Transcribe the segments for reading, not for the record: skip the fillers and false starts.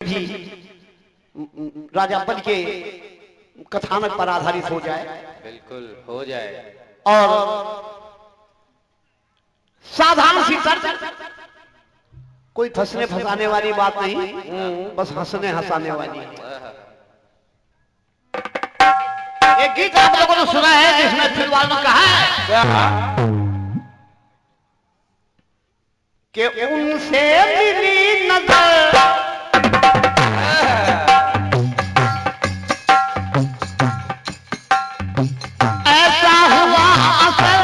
भी राजा बलि के कथानक पर आधारित हो जाए। बिल्कुल हो जाए। और साधारण सी तर्क, कोई फंसने फंसाने वाली बात नहीं, बस हंसने हंसाने वाली है। एक गीत आप लोगों ने सुना है जिसमें फिल्मवाल ने कहा है कि उनसे मिली नजर ऐसा हुआ असर,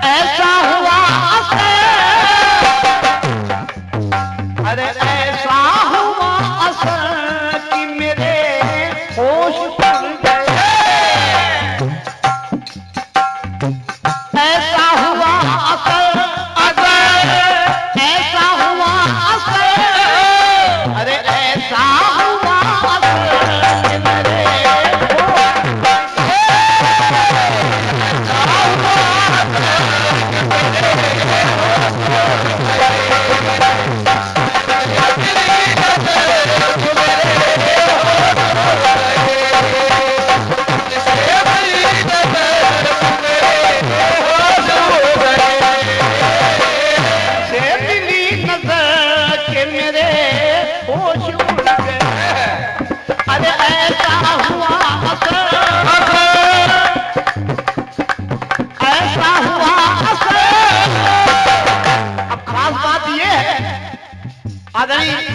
ऐसा हुआ असर, अरे ऐसा हुआ असर कि मेरे होश उड़ गए। ऐसा हुआ असर, ऐसा हुआ असर, अरे ऐसा हुआ असर कि मेरे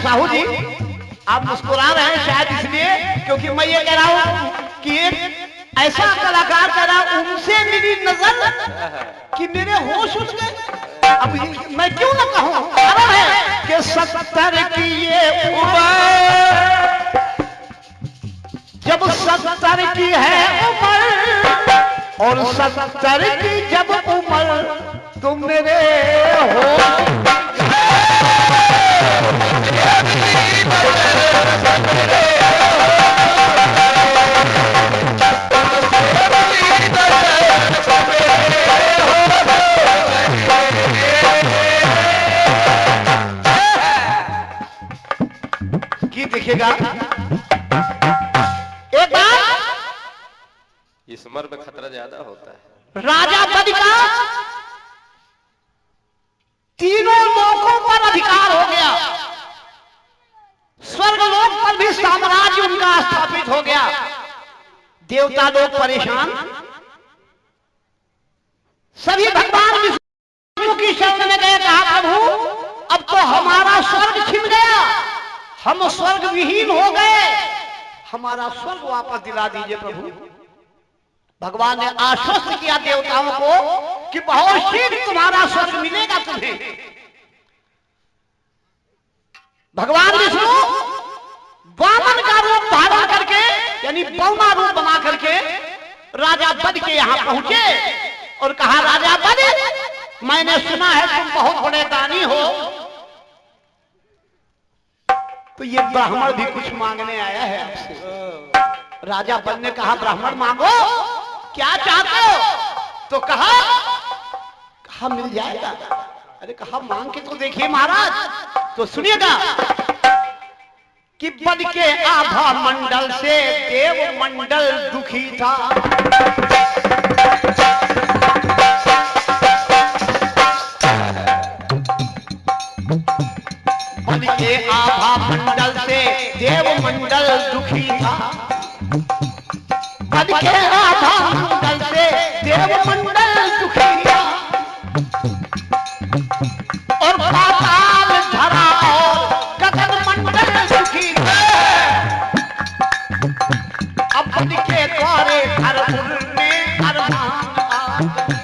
साहू जी आप मुस्कुरा रहे हैं शायद इसलिए क्योंकि मैं ये कह रहा हूं कि एक ऐसा कलाकार कह रहा उनसे मेरी नजर कि मेरे होश उड़ गए। अब मैं क्यों ना कहूं, कारण है कि 70 की ये उम्र, जब 70 की है उम्र और 70 की जब उम्र तुम मेरे हो की देखिएगा एक बार इस उम्र में खतरा ज्यादा होता है। राजा बलि का तीनों लोकों पर अधिकार हो गया, स्वर्गलोक पर भी साम्राज्य उनका स्थापित हो गया। देवता लोग परेशान, सभी भगवान विष्णु की शरण में गए, कहा प्रभु अब तो हमारा स्वर्ग छिन गया, हम स्वर्ग विहीन हो गए, हमारा स्वर्ग वापस दिला दीजिए प्रभु। भगवान ने आश्वस्त किया देवताओं को कि बहुत शीघ्र तुम्हारा स्वर्ग मिलेगा तुम्हें। भगवान विष्णु वामन का रूप धारण करके यानी बौना रूप बना करके राजा बलि के यहां पहुंचे और कहा राजा बलि मैंने सुना है तुम बहुत बड़े दानी हो, तो ये ब्राह्मण भी कुछ मांगने आया है आपसे। राजा बलि ने कहा ब्राह्मण मांगो, क्या चाहते हो? तो कहा मिल जाएगा। अरे कहा मांग के तो देखिए महाराज। तो सुनिएगा कि बलि के आभा मंडल से देव मंडल दुखी था, बलि के आभा मंडल से देव मंडल दुखी था, बलि के आभा मंडल से देव मंडल दुखी था, और पाताल धरा और गगन मंडल दुखी था। अब बलि के द्वारे धरपुर में अरमान आ गए,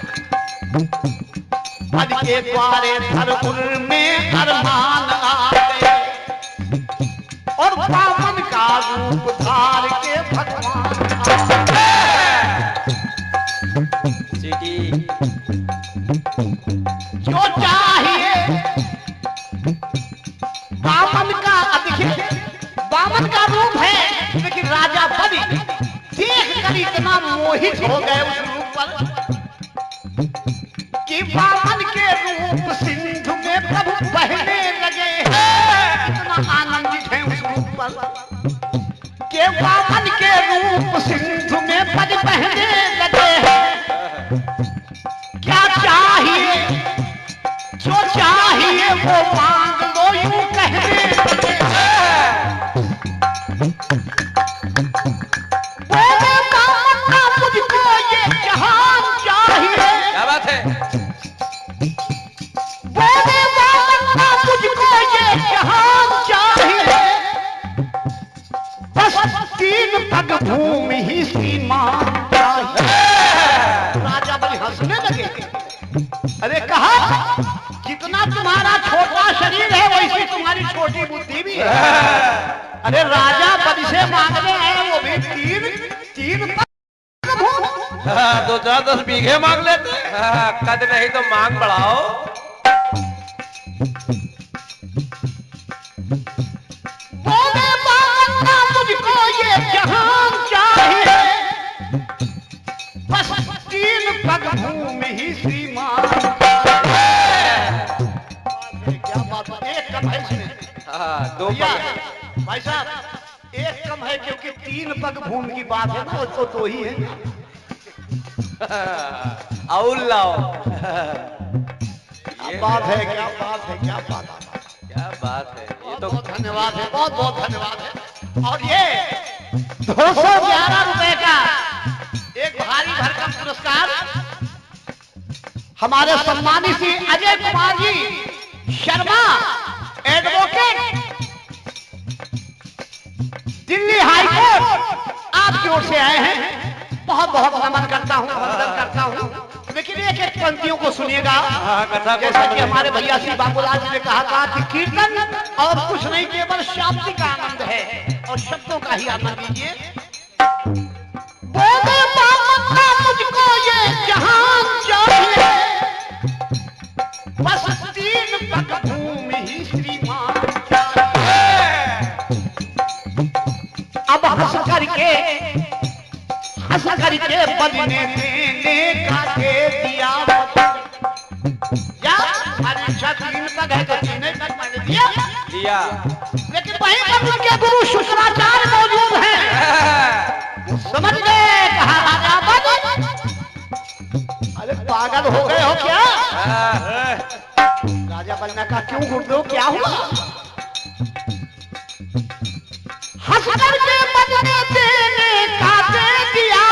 बलि के द्वारे धरपुर में अरमान आ गए, और वामन का रूप धार के भगवान जो चाहिए वामन का वामन का रूप है, लेकिन राजा बलि देख कर इतना मोहित हो गए उस रूप पर कि वामन के रूप सिंधु में प्रभु बहने लगे। इतना आनंद ये वामन के रूप सिंधु में पद पहने लगे हैं। क्या चाहिए जो चाहिए वो मांग लो यूं कहने लगे हैं। बोले वामन मुझको ये जहान चाहिए। क्या बात है। बोले वामन मुझको ये जहान चाहिए। बस 3 पग भूमि ही श्रीमान चाहिए। राजा बलि हंसने लगे। अरे कहा जितना तुम्हारा छोटा शरीर है वैसी तुम्हारी छोटी बुद्धि भी है। अरे राजा बलि से मांगने हैं वो भी 3 पग भूमि। 2-10 बीघे मांग लेते। कद नहीं तो मांग बढ़ाओ। बोले बाबा मुझको ये जहान चाहिए। बस 3 पग भूमि ही श्रीमान। क्या बात है। एक कम है इसमें। 2 पग। भाई साहब एक कम है क्योंकि 3 पग भूमि की बात है ना तो 2 ही है। और लाओ। क्या बात है क्या बात है क्या बात है। क्या बात है। ये तो बहुत धन्यवाद है बहुत बहुत धन्यवाद है। और ये 211 रुपए का एक भारी भरकम पुरस्कार हमारे सम्मानित Shri Ajay Kumar ji Sharma advocate Delhi high court आपकी ओर से आए हैं। बहुत बहुत नमन करता हूँ वंदन करता हूँ। लेकिन एक एक पंक्तियों को सुनिएगा। जैसा कि हमारे भैया श्री बाबूलाल जी ने कहा था कि कीर्तन और कुछ नहीं केवल शाब्दिक आनंद है और शब्दों का ही आनंद लीजिए। बोले बाबा मुझको ये जहान चाहिए। बस 3 पग भूमि ही श्रीमान चाहिए। अब हंस करके बदने देने का दे दिया। क्या हमारी इच्छा 3 पग है तो 3 पग मैंने दिया। लेकिन वहीं पर उनके गुरु शुक्राचार्य मौजूद हैं। समझ गए कहा राजा बलि। अरे पागल हो गए हो क्या। राजा बलि ने कहा क्यों गुरुदेव क्या हुआ। हंस करके बदने देने का दे दिया।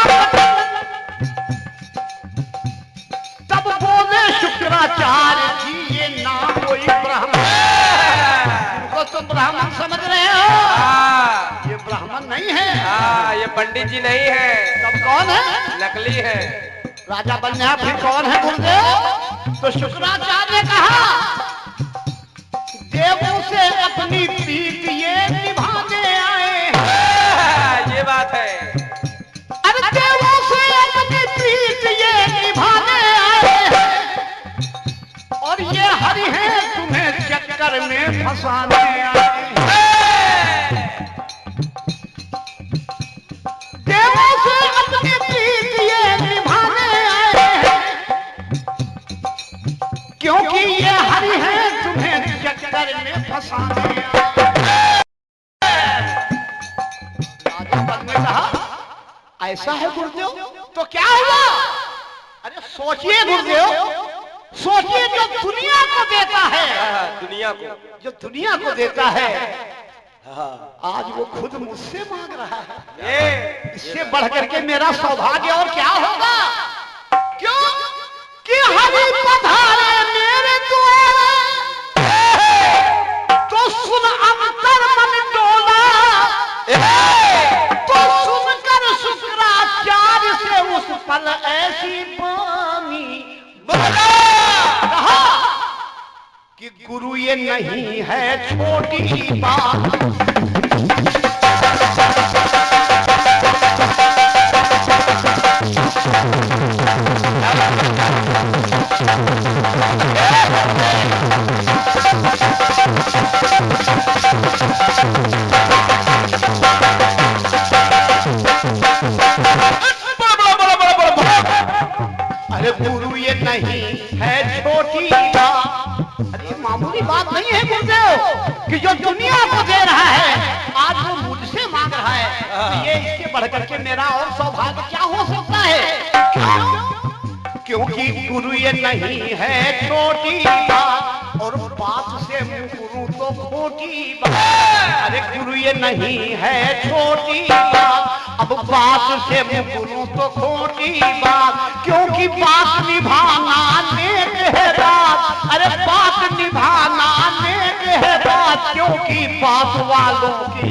तब बोले शुक्राचार्य जी ये नाम कोई ब्राह्मण। इनको तो ब्राह्मण समझ रहे हो। ये ब्राह्मण नहीं है। ये पंडित जी नहीं है। तब कौन है। नकली है। राजा बलि फिर कौन है गुरुदेव। तो शुक्राचार्य ने कहा देवों से अपनी प्रीति ये निभाने आए। ये बात है। अरे देवों से अपनी प्रीति ये निभाने आए और ये हरि है तुम्हें चक्कर में फंसाने आए। देवों से अपनी प्रीति ये निभाने आए क्योंकि ये हरि है तुम्हें चक्कर में फंसाने आए। राजा बलि ने कहा ऐसा है गुरुदेव तो क्या हुआ। अरे सोचिए गुरुदेव सोचिए जो दुनिया को देता है। दुनिया को जो दुनिया को देता है आज वो खुद मुझसे मांग रहा है। इससे बढ़ करके मेरा सौभाग्य और क्या होगा। क्यों कि हरि पधारे मेरे द्वार तो सुन अंतर मन डोला। तो सुनकर शुक्राचार्य से उस पल ऐसी पानी कहा कि गुरु ये नहीं है छोटी बात। अरे गुरु ये नहीं है छोटी बात। अरे मामूली बात नहीं है गुरुदेव कि जो दुनिया को दे रहा है आज वो मुझसे मांग रहा है। मेरा और सौभाग्य क्या हो सकता है? क्योंकि गुरु ये नहीं है छोटी बात, और बात से मुकरू तो खोटी बात। अरे गुरु ये नहीं है छोटी बात, अब बात से मुकरू तो खोटी बात, क्योंकि बात निभाना नेक है बात। अरे बात निभाना नेक है बात, क्योंकि बात वालों की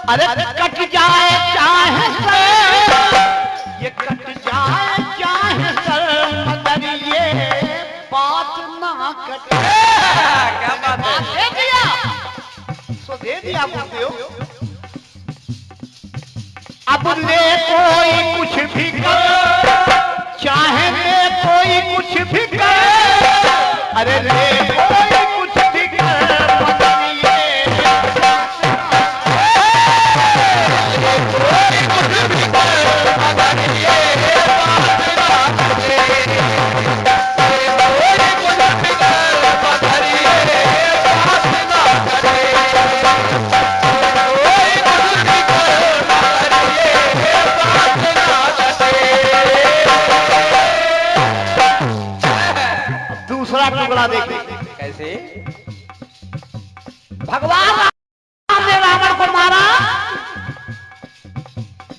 अरे कट जाए चाहे सर, ये कट जाए चाहे सर, मगर ये बात ना कटे। क्या बात है? दे दिया सो दे दिया बोलते हो। अब ले कोई कुछ भी कर, चाहे ले कोई कुछ भी कर, अरे ले कोई कुछ भी कर, मगर ये टुकड़ा देखे कैसे? भगवान राम ने रावण को मारा,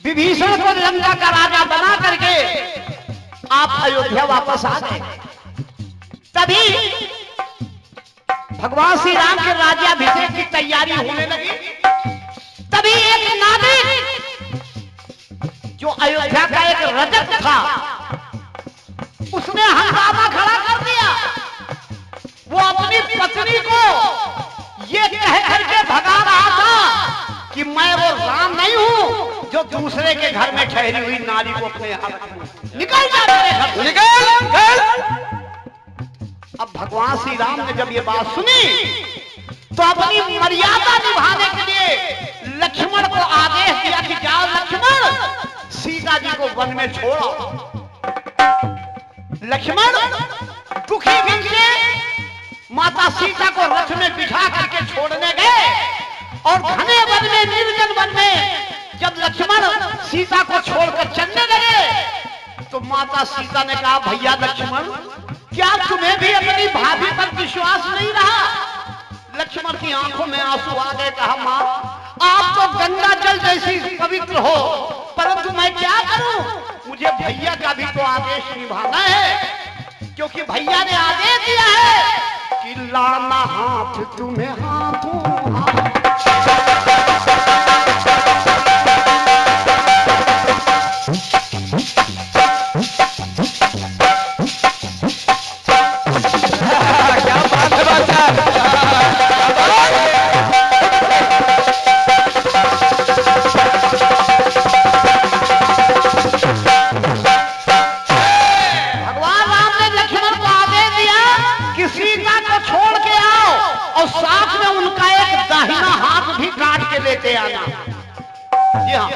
विभीषण को लंका का राजा बना करके आप अयोध्या वापस आ गए। तभी भगवान श्री राम के राज्याभिषेक की तैयारी होने लगी। तभी एक नाविक जो अयोध्या का एक रजक था, उसने हंगामा खड़ा कर दिया। वो अपनी पत्नी को ये कह करके भगा रहा था कि मैं वो राम नहीं हूं जो दूसरे के घर में ठहरी हुई नारी को अपने यहां रखूं। निकल जा मेरे घर से, निकल। अब भगवान श्री राम ने जब ये बात सुनी तो अपनी मर्यादा निभाने के लिए लक्ष्मण को आदेश दिया कि जाओ लक्ष्मण, सीता जी को वन में छोड़ो। लक्ष्मण दुखी मन से माता सीता को रथ में बिठा करके छोड़ने गए, और घने वन में, निर्जन वन में जब लक्ष्मण सीता को छोड़कर चलने लगे तो माता सीता ने कहा, भैया लक्ष्मण, क्या तुम्हें भी अपनी भाभी पर विश्वास नहीं रहा? लक्ष्मण की आंखों में आंसू आ गए। कहा, मां, आप तो गंगा जल जैसी पवित्र हो, परंतु मैं क्या करूं? मुझे भैया का भी तो आदेश निभाना है, क्योंकि भैया ने आदेश दिया है कि लाना हाथ तुम्हें हाथों हाथ। क्या बात है भगवान राम ने लक्ष्मण को आदेश दिया कि सीता को छोड़ के आओ, और साथ में उनका एक दाहिना हाथ भी काट के लेते आना। जी हाँ,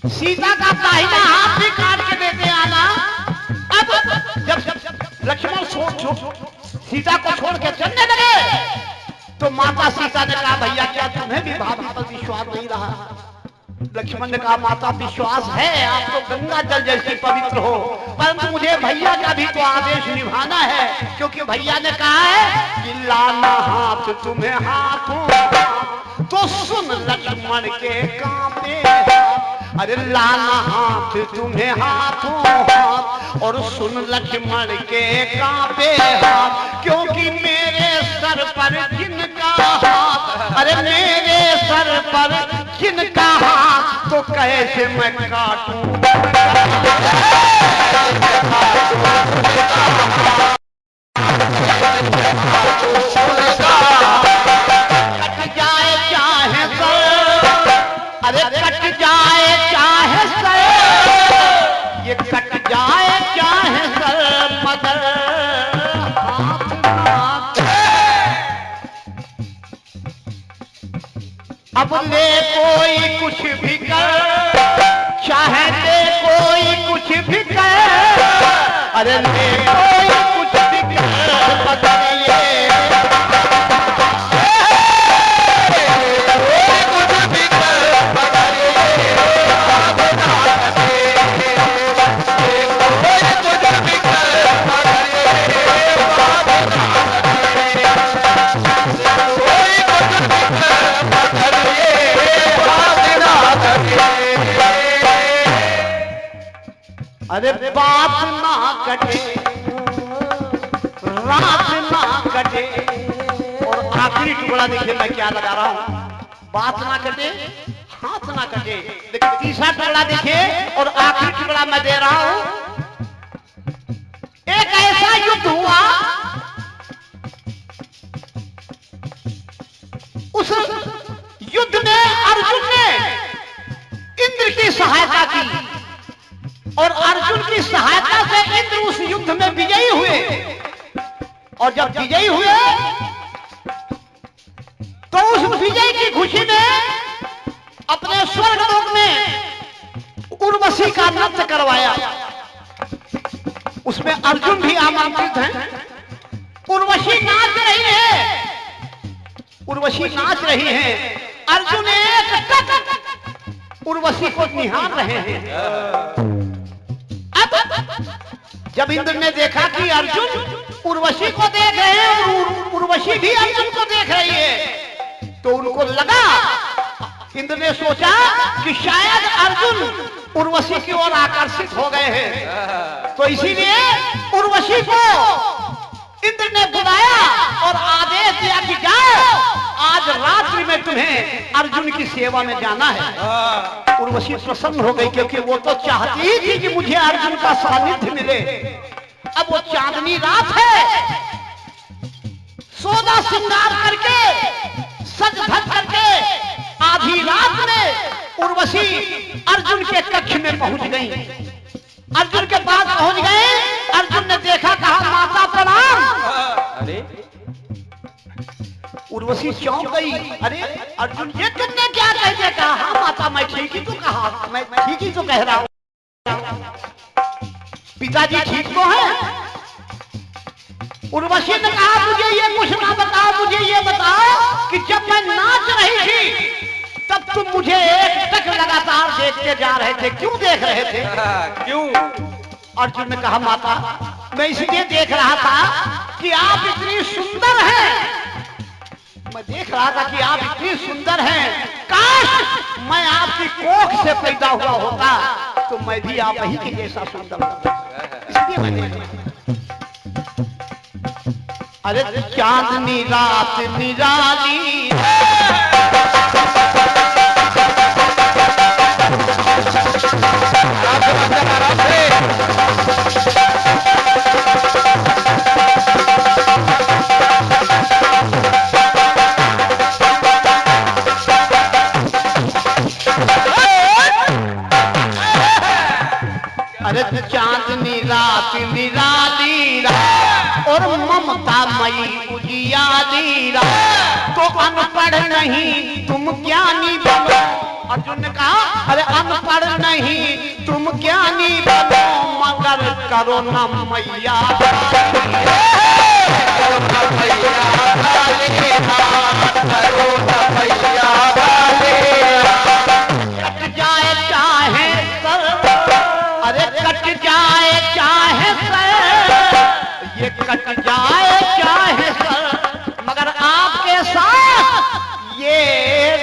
सीता का दाहिना हाथ भी काट के लेते आना। अब जब लक्ष्मण सीता को छोड़ के चलने लगे तो माता सीता ने कहा, भैया क्या तुम्हें भी भाभी पर विश्वास नहीं रहा? लक्ष्मण ने कहा, माता विश्वास है, आप तो गंगा जल जैसे पवित्र हो, परंतु मुझे भैया का भी तो आदेश निभाना है, क्योंकि भैया ने कहा है कि लाना हाथ तुम्हें हाथों। तो सुन लक्ष्मण के कांपे हाथ, अरे लाना हाथ तुम्हें हाथों हाथ, और सुन लक्ष्मण के कांपे हाथ, क्योंकि मेरे सर पर जिनका हाथ, अरे मेरे सर पर जिनका हाथ, तो कैसे मैं काटूं? कट जाए चाहे सर, अरे कट जाए चाहे सर, ये कट जाए चाहे सर, मगर हाथ ना। अब ले कोई कुछ भी कर, चाहे ले कोई कुछ भी कर, अरे ले कोई कुछ भी कर बदलिए अरे बात ना कटे रात ना कटे और आखिरी टुकड़ा देखिए मैं क्या लगा रहा हूं बात ना कटे हाथ ना कटे देखिए तीसरा टुकड़ा देखिए और आखिरी टुकड़ा मैं दे रहा हूं एक ऐसा युद्ध हुआ उस युद्ध में अर्जुन ने इंद्र की सहायता की और अर्जुन की सहायता से इंद्र उस युद्ध में विजयी हुए और जब विजयी हुए तो उस विजय की खुशी में अपने स्वर्गलोक में उर्वशी का नृत्य करवाया उसमें अर्जुन भी आमंत्रित हैं उर्वशी नाच रही है उर्वशी नाच रही है अर्जुन एक टक उर्वशी को निहार रहे हैं जब इंद्र ने देखा कि अर्जुन उर्वशी को देख रहे हैं और उर्वशी भी अर्जुन को देख रही है तो उनको लगा इंद्र ने सोचा कि शायद अर्जुन उर्वशी की ओर आकर्षित हो गए हैं तो इसीलिए उर्वशी को इंद्र ने बुलाया और आदेश दिया कि जाओ आज रात्रि में तुम्हें अर्जुन की सेवा में जाना है उर्वशी प्रसन्न हो गई क्योंकि वो तो चाहती ही थी कि मुझे अर्जुन का सानिध्य मिले अब वो चांदनी रात है सोदा श्रृंगार करके सज धज करके आधी रात में उर्वशी अर्जुन के कक्ष में पहुंच गई अर्जुन के पास पहुंच गए अर्जुन ने देखा कहा माता प्रणाम अरे उर्वशी चौंक गई अरे अर्जुन ये तुमने क्या कह के कहा हाँ माता मैं ठीक ही तो कहा मैं ठीक ही तो कह रहा हूं पिताजी ठीक तो है उर्वशी ने कहा मुझे ये कुछ ना बताओ मुझे ये बताओ कि जब मैं नाच रही थी तब तुम मुझे एक टक लगातार देखते जा रहे थे क्यों देख रहे थे क्यों अर्जुन ने कहा माता मैं इसलिए देख रहा था कि आप इतनी सुंदर हैं मैं देख रहा था कि आप इतनी सुंदर हैं काश मैं आपकी कोख से पैदा हुआ होता तो मैं भी आप ही के जैसा सुंदर होता इसलिए मैं देख रहा अरे चांदनी रात निराली अरे चांदनी रात निराली और ममता मई उजियाली तो अनपढ़ नहीं तुम ज्ञानी बनो अर्जुन ने कहा अरे अनपढ़ नहीं तुम ज्ञानी बनो मगर करो न मैया कट जाए चाहे सर अरे कट जाए चाहे सर ये कट जाए चाहे सर मगर आपके साथ ये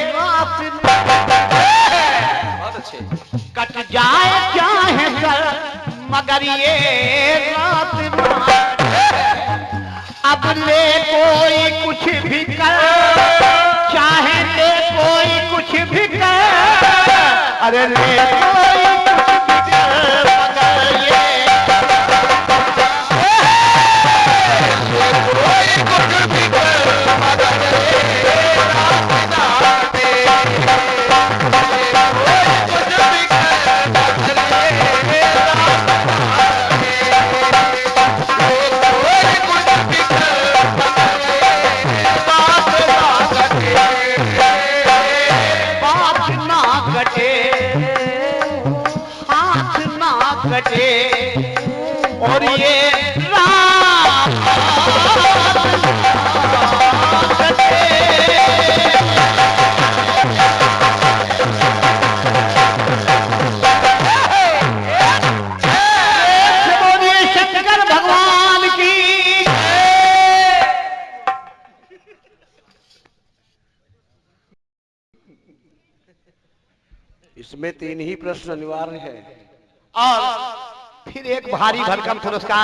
रात बहुत अच्छे कट जाए चाहे सर मगर ये रात अब ले कोई कुछ भी कर चाहे ले कोई कुछ भी कर अरे ले कोई कुछ भी कर मगर ये और ये राम बोलिए शंकर भगवान की। इसमें 3 ही प्रश्न अनिवार्य है। और फिर एक भारी भरकम पुरस्कार